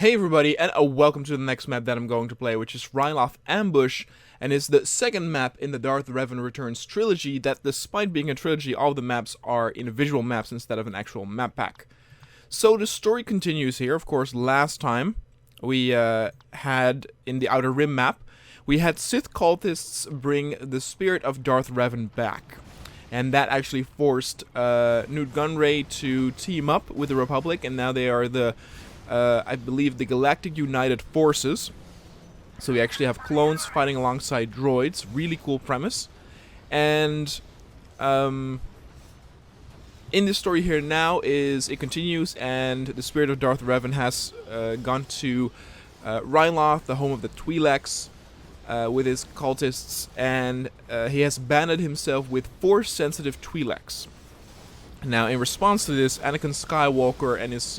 Hey everybody, and welcome to the next map that I'm going to play, which is Ryloth Ambush, and is the second map in the Darth Revan Returns Trilogy that, despite being a trilogy, all the maps are individual maps instead of an actual map pack. So the story continues here. Of course, last time we had, in the Outer Rim map, we had Sith cultists bring the spirit of Darth Revan back. And that actually forced Newt Gunray to team up with the Republic, and now they are the I believe the Galactic United Forces. So we actually have clones fighting alongside droids. Really cool premise. And in this story here now is it continues, and the spirit of Darth Revan has gone to Ryloth, the home of the Twileks, with his cultists, and he has banded himself with Force-sensitive Twileks. Now, in response to this, Anakin Skywalker and his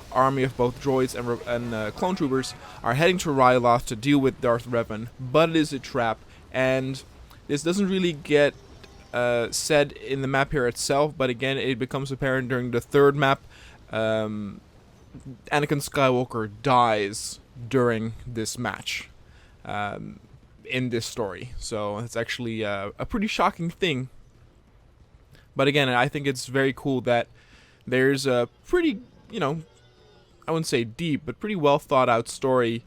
army of both droids and clone troopers are heading to Ryloth to deal with Darth Revan, but it is a trap, and this doesn't really get said in the map here itself, but again, it becomes apparent during the third map. Anakin Skywalker dies during this match in this story, so it's actually a pretty shocking thing. But again, I think it's very cool that there's a pretty, I wouldn't say deep, but pretty well thought out story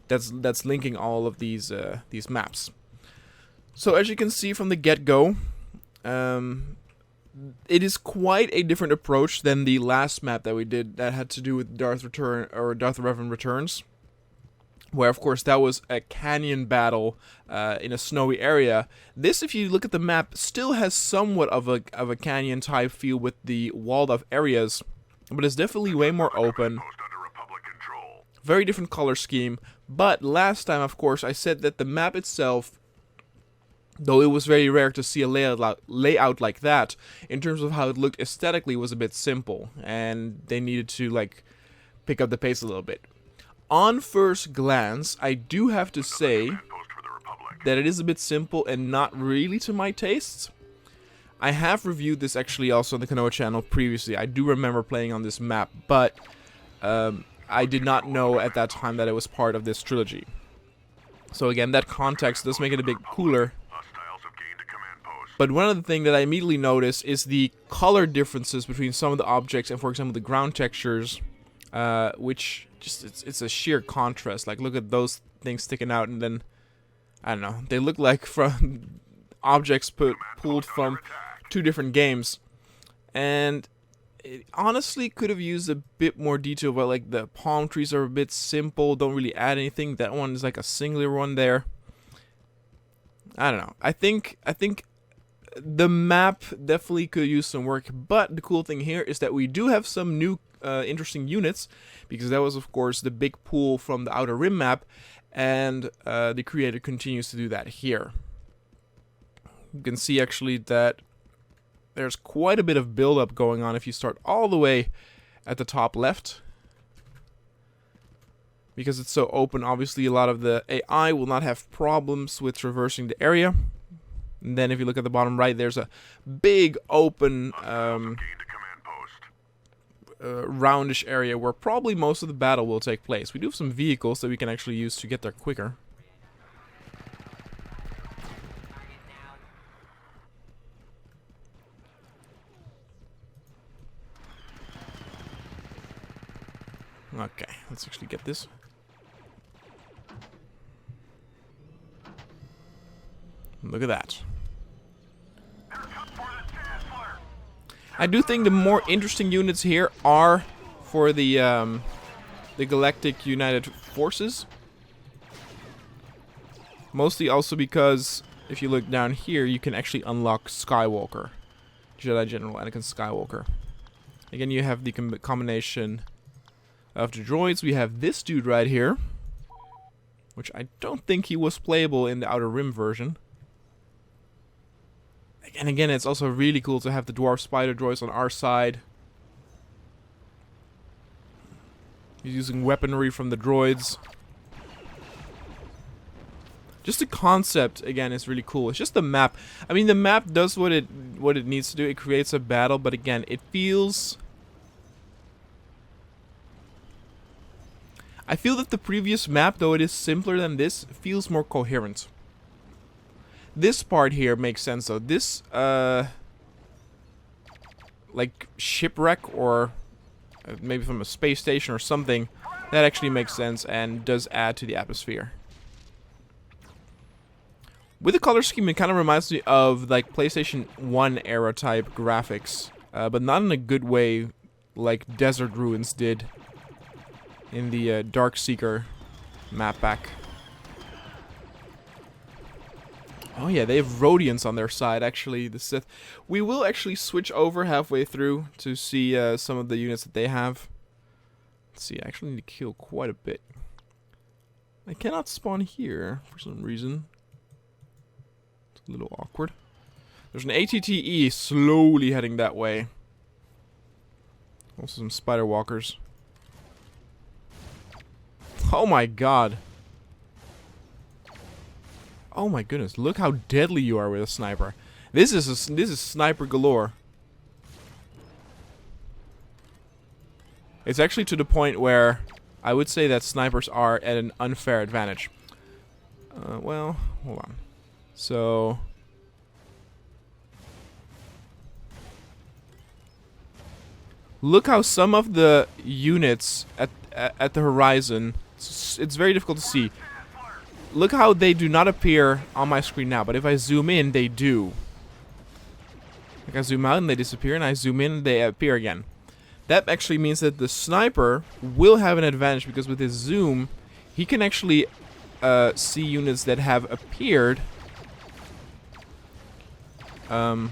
that's linking all of these maps. So as you can see from the get-go, it is quite a different approach than the last map that we did that had to do with Darth Revan Returns, where of course that was a canyon battle in a snowy area. This, if you look at the map, still has somewhat of a canyon type feel with the walled off areas, but it's definitely way more open. Very different color scheme. But last time, of course, I said that the map itself, though it was very rare to see a layout like that, in terms of how it looked aesthetically, was a bit simple, and they needed to pick up the pace a little bit. On first glance, I do have to say that it is a bit simple and not really to my tastes. I have reviewed this actually also on the Kanoa channel previously. I do remember playing on this map, but I did not know at that time that it was part of this trilogy. So again, that context does make it a bit cooler. But one of the things that I immediately noticed is the color differences between some of the objects and, for example, the ground textures, which just it's a sheer contrast. Like, look at those things sticking out, and then I don't know, they look like from objects pulled from two different games, and it honestly could have used a bit more detail. But like the palm trees are a bit simple, don't really add anything. That one is like a singular one there. I don't know. I think the map definitely could use some work, but the cool thing here is that we do have some new interesting units, because that was of course the big pull from the Outer Rim map, and the creator continues to do that here. You can see actually that there's quite a bit of build-up going on if you start all the way at the top left. Because it's so open, obviously a lot of the AI will not have problems with traversing the area. And then if you look at the bottom right, there's a big open roundish area where probably most of the battle will take place. We do have some vehicles that we can actually use to get there quicker. Okay, let's actually get this. Look at that. I do think the more interesting units here are for the Galactic United Forces. Mostly also because if you look down here, you can actually unlock Skywalker, Jedi General Anakin Skywalker. Again, you have the combination of the droids. We have this dude right here, which I don't think he was playable in the Outer Rim version. And again, it's also really cool to have the dwarf spider droids on our side. He's using weaponry from the droids. Just the concept, again, is really cool. It's just the map. I mean, the map does what it needs to do. It creates a battle, but again, it feels I feel that the previous map, though it is simpler than this, feels more coherent. This part here makes sense, though. This, like, shipwreck or maybe from a space station or something, that actually makes sense and does add to the atmosphere. With the color scheme, it kind of reminds me of, like, PlayStation 1 era type graphics, but not in a good way like Desert Ruins did in the Darkseeker map pack. Oh yeah, they have Rhodians on their side, actually, the Sith. We will actually switch over halfway through to see some of the units that they have. Let's see, I actually need to kill quite a bit. I cannot spawn here for some reason. It's a little awkward. There's an ATTE slowly heading that way. Also some spider walkers. Oh my god. Oh my goodness, look how deadly you are with a sniper. This is sniper galore. It's actually to the point where I would say that snipers are at an unfair advantage. Well, hold on. So look how some of the units at the horizon, it's very difficult to see. Look how they do not appear on my screen now, but if I zoom in, they do. Like I zoom out and they disappear, and I zoom in and they appear again. That actually means that the sniper will have an advantage, because with his zoom, he can actually see units that have appeared at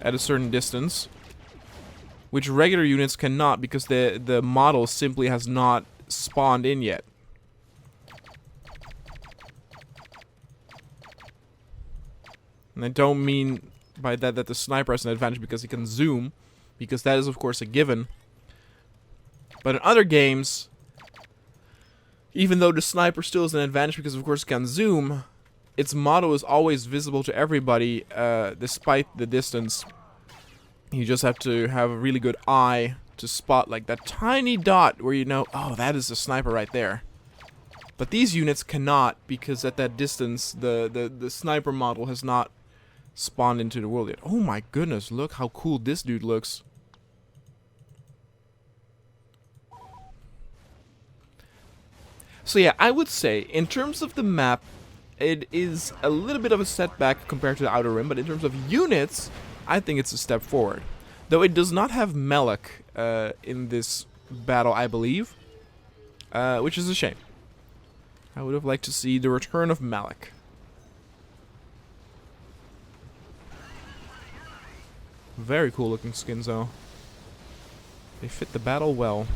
a certain distance, which regular units cannot, because the model simply has not spawned in yet. And I don't mean by that the sniper has an advantage because he can zoom, because that is of course a given. But in other games, even though the sniper still has an advantage because of course it can zoom, its model is always visible to everybody despite the distance. You just have to have a really good eye to spot like that tiny dot where you know, oh, that is a sniper right there. But these units cannot, because at that distance the sniper model has not spawned into the world yet. Oh my goodness, look how cool this dude looks. So yeah, I would say, in terms of the map, it is a little bit of a setback compared to the Outer Rim, but in terms of units, I think it's a step forward. Though it does not have Malak in this battle, I believe, which is a shame. I would have liked to see the return of Malak. Very cool looking skins though. They fit the battle well.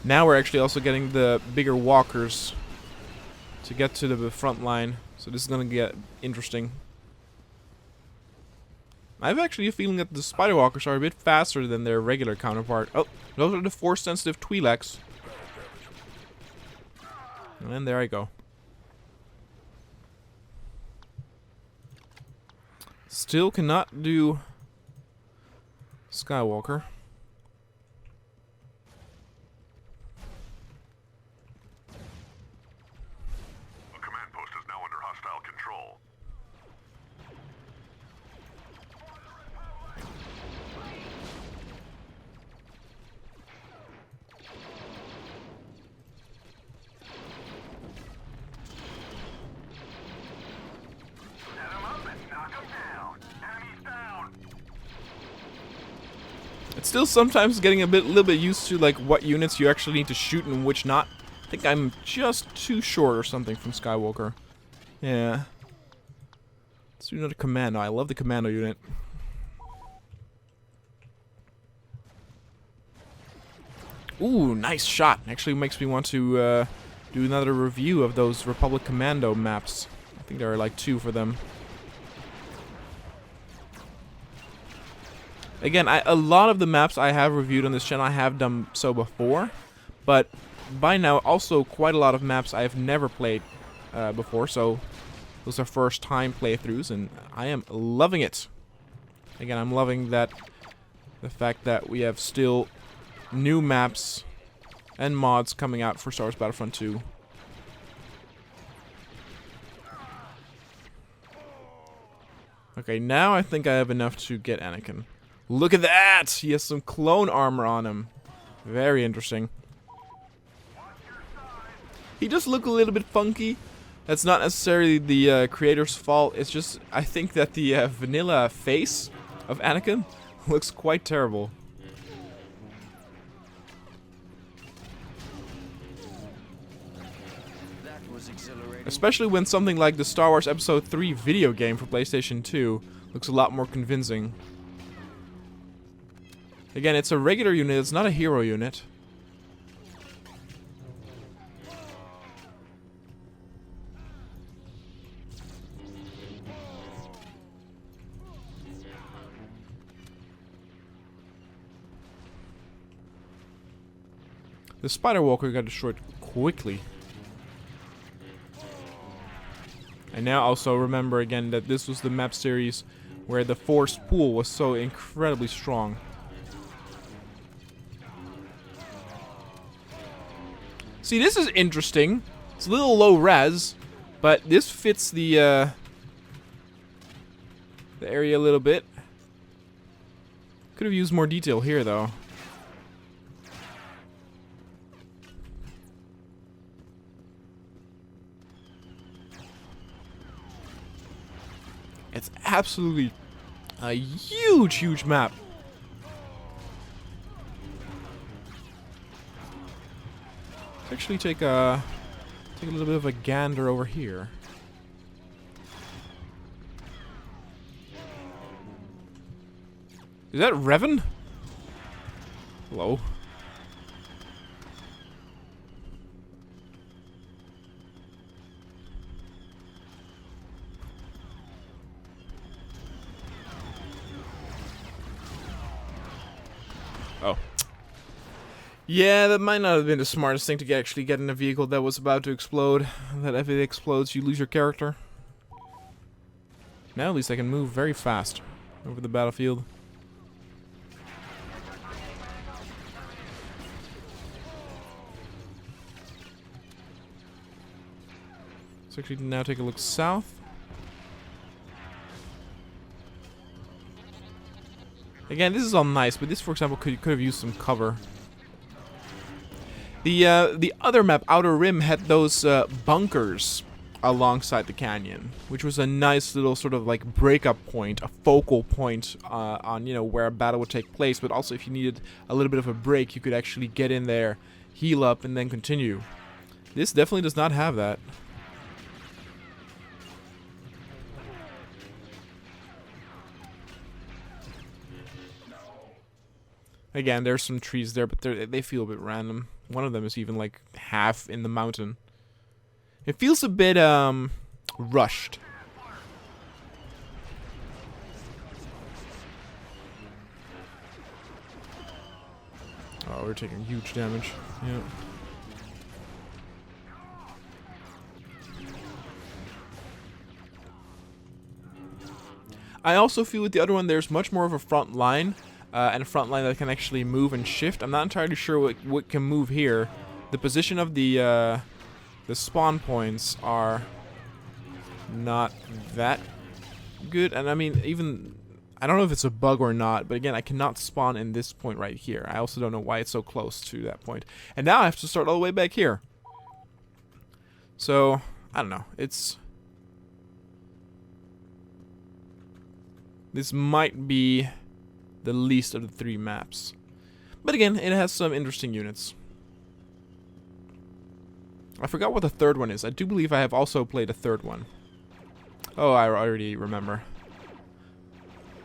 Now we're actually also getting the bigger walkers to get to the front line. So this is gonna get interesting. I have actually a feeling that the spider walkers are a bit faster than their regular counterpart. Oh, those are the force sensitive Twileks. And there I go. Still cannot do Skywalker. A command post is now under hostile control. It's still sometimes getting a little bit used to like what units you actually need to shoot and which not. I think I'm just too short or something from Skywalker. Yeah. Let's do another commando. I love the commando unit. Ooh, nice shot. Actually makes me want to do another review of those Republic Commando maps. I think there are like 2 for them. Again, a lot of the maps I have reviewed on this channel, I have done so before. But by now, also quite a lot of maps I have never played before. So those are first time playthroughs, and I am loving it. Again, I'm loving that, the fact that we have still new maps and mods coming out for Star Wars Battlefront 2. Okay, now I think I have enough to get Anakin. Look at that! He has some clone armor on him. Very interesting. He does look a little bit funky. That's not necessarily the creator's fault. It's just, I think that the vanilla face of Anakin looks quite terrible. Especially when something like the Star Wars Episode 3 video game for PlayStation 2 looks a lot more convincing. Again, it's a regular unit, it's not a hero unit. The Spider Walker got destroyed quickly. And now also remember again that this was the map series where the force pool was so incredibly strong. See, this is interesting. It's a little low res, but this fits the area a little bit. Could have used more detail here though. It's absolutely a huge, huge map. Let's actually take a little bit of a gander over here. Is that Revan? Hello. Oh. Yeah, that might not have been the smartest thing to actually get in a vehicle that was about to explode. That if it explodes, you lose your character. Now at least I can move very fast over the battlefield. Let's actually now take a look south. Again, this is all nice, but this, for example, could have used some cover. The other map, Outer Rim, had those bunkers alongside the canyon, which was a nice little sort of like breakup point, a focal point on, you know, where a battle would take place. But also, if you needed a little bit of a break, you could actually get in there, heal up, and then continue. This definitely does not have that. Again, there's some trees there, but they feel a bit random. One of them is even like half in the mountain. It feels a bit rushed. Oh, we're taking huge damage. Yeah. I also feel with the other one there's much more of a front line. And a front line that can actually move and shift. I'm not entirely sure what can move here. The position of the spawn points are not that good. And I mean, even I don't know if it's a bug or not, but again, I cannot spawn in this point right here. I also don't know why it's so close to that point. And now I have to start all the way back here. So, I don't know. This might be the least of the three maps. But again, it has some interesting units. I forgot what the third one is. I do believe I have also played a third one. Oh, I already remember.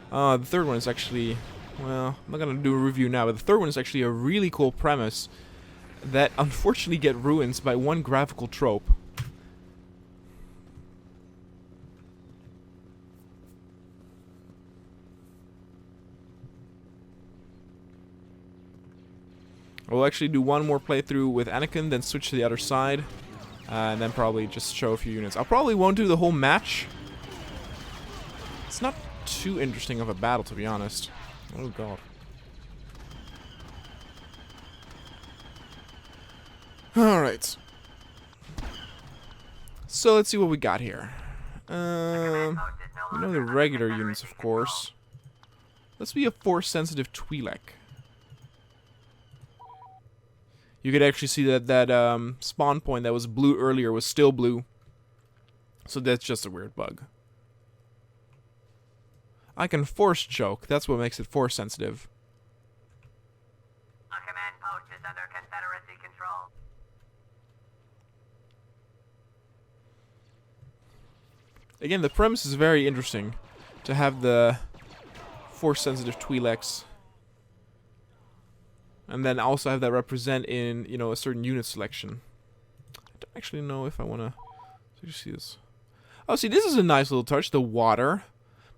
The third one is actually... Well, I'm not going to do a review now, but the third one is actually a really cool premise that unfortunately get ruined by one graphical trope. We'll actually do one more playthrough with Anakin, then switch to the other side, and then probably just show a few units. I probably won't do the whole match. It's not too interesting of a battle, to be honest. Oh god. Alright. So let's see what we got here. We know the regular units, of course. Let's be a Force-sensitive Twi'lek. You could actually see that spawn point that was blue earlier was still blue. So that's just a weird bug. I can Force choke. That's what makes it Force-sensitive. A command post is under Confederacy control. Again, the premise is very interesting. To have the Force-sensitive Twi'leks. And then also have that represent in, you know, a certain unit selection. I don't actually know if I want to... So you see this. Oh, see, this is a nice little touch. The water.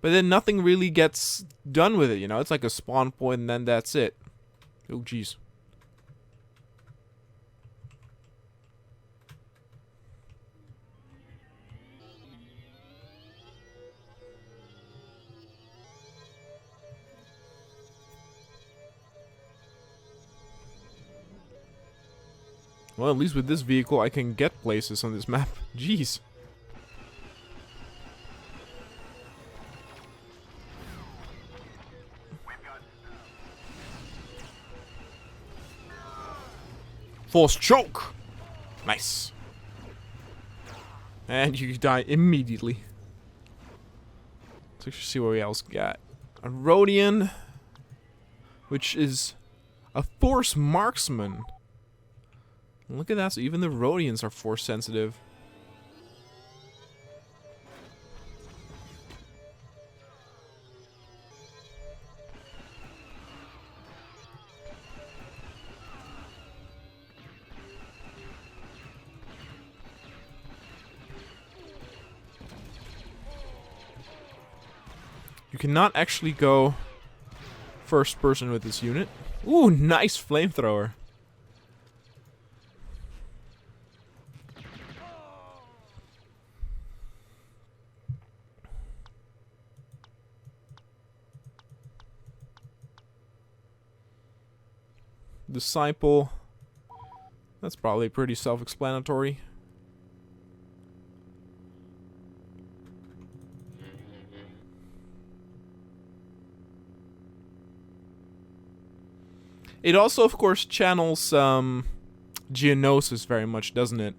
But then nothing really gets done with it, you know? It's like a spawn point and then that's it. Oh, jeez. Well, at least with this vehicle, I can get places on this map. Jeez. Force choke! Nice. And you die immediately. Let's actually see what we else got. A Rodian, which is a Force marksman. Look at that, so even the Rodians are Force sensitive. You cannot actually go first person with this unit. Ooh, nice flamethrower. Disciple. That's probably pretty self-explanatory. It also, of course, channels Geonosis very much, doesn't it?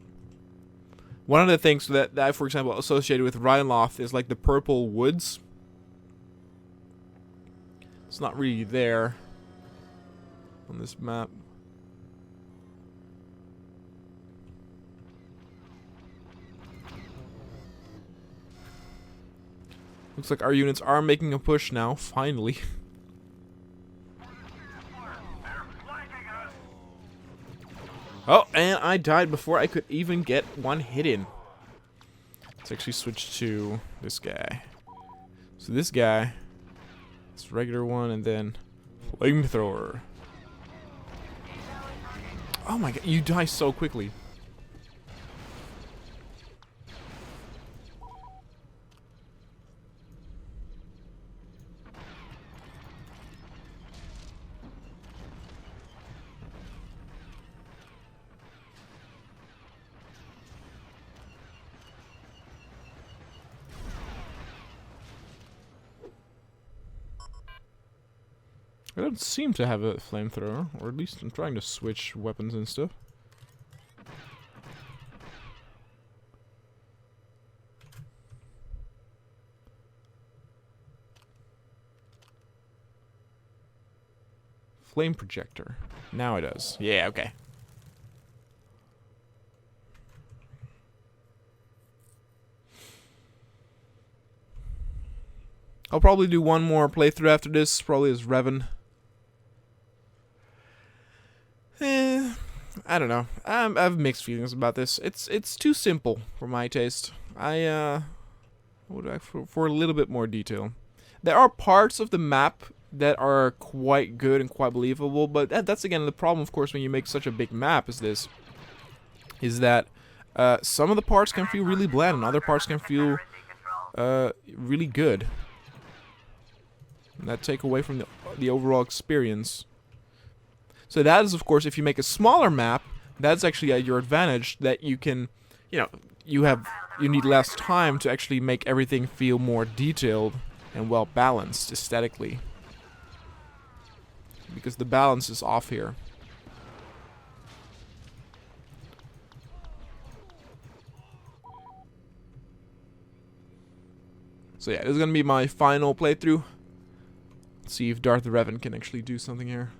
One of the things that I, for example, associated with Ryloth is like the purple woods. It's not really there on this map. Looks like our units are making a push now, finally. Oh, and I died before I could even get one hit in. Let's actually switch to this guy. So this guy, this regular one, and then flamethrower. Oh my god, you die so quickly. I don't seem to have a flamethrower, or at least I'm trying to switch weapons and stuff. Flame projector. Now it does. Yeah, okay. I'll probably do one more playthrough after this, probably as Revan. I don't know. I have mixed feelings about this. It's too simple for my taste. I would ask for a little bit more detail. There are parts of the map that are quite good and quite believable, but that's again the problem, of course, when you make such a big map as this, is that some of the parts can feel really bland and other parts can feel really good. that take away from the overall experience. So that is, of course, if you make a smaller map, that's actually at your advantage, that you can, you know, you need less time to actually make everything feel more detailed and well balanced aesthetically. Because the balance is off here. So yeah, this is gonna be my final playthrough. Let's see if Darth Revan can actually do something here.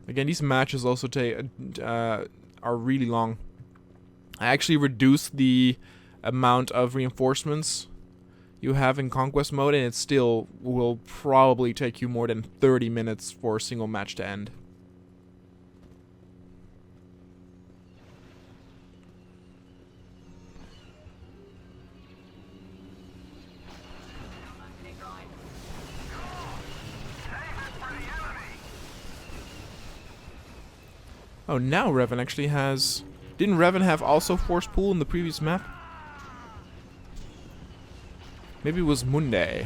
Again, these matches also are really long. I actually reduced the amount of reinforcements you have in Conquest mode, and it still will probably take you more than 30 minutes for a single match to end. Oh, now Revan actually has... Didn't Revan have also Force Pool in the previous map? Maybe it was Munde.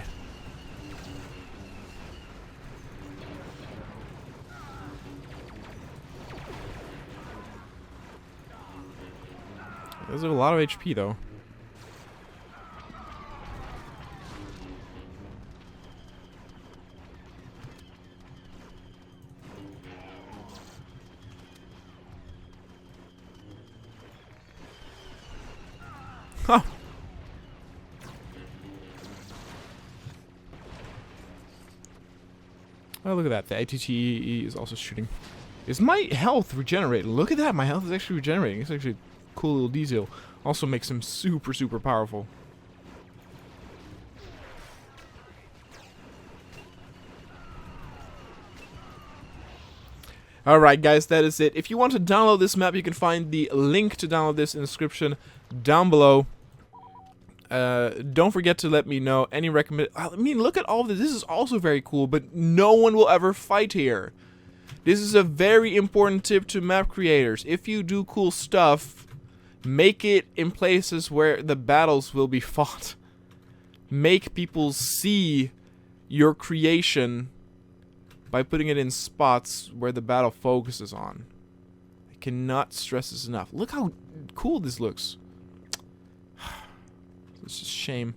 There's a lot of HP though. Huh. Oh, look at that. The ATTE is also shooting. Is my health regenerated? Look at that. My health is actually regenerating. It's actually a cool little detail. Also makes him super, super powerful. Alright guys, that is it. If you want to download this map, you can find the link to download this in the description down below. Don't forget to let me know any I mean, look at all of this. This is also very cool, but no one will ever fight here. This is a very important tip to map creators. If you do cool stuff, make it in places where the battles will be fought. Make people see your creation by putting it in spots where the battle focuses on. I cannot stress this enough. Look how cool this looks. It's a shame.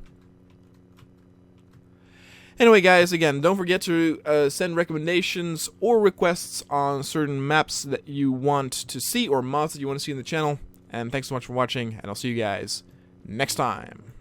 Anyway, guys, again, don't forget to send recommendations or requests on certain maps that you want to see or mods that you want to see in the channel. And thanks so much for watching, and I'll see you guys next time.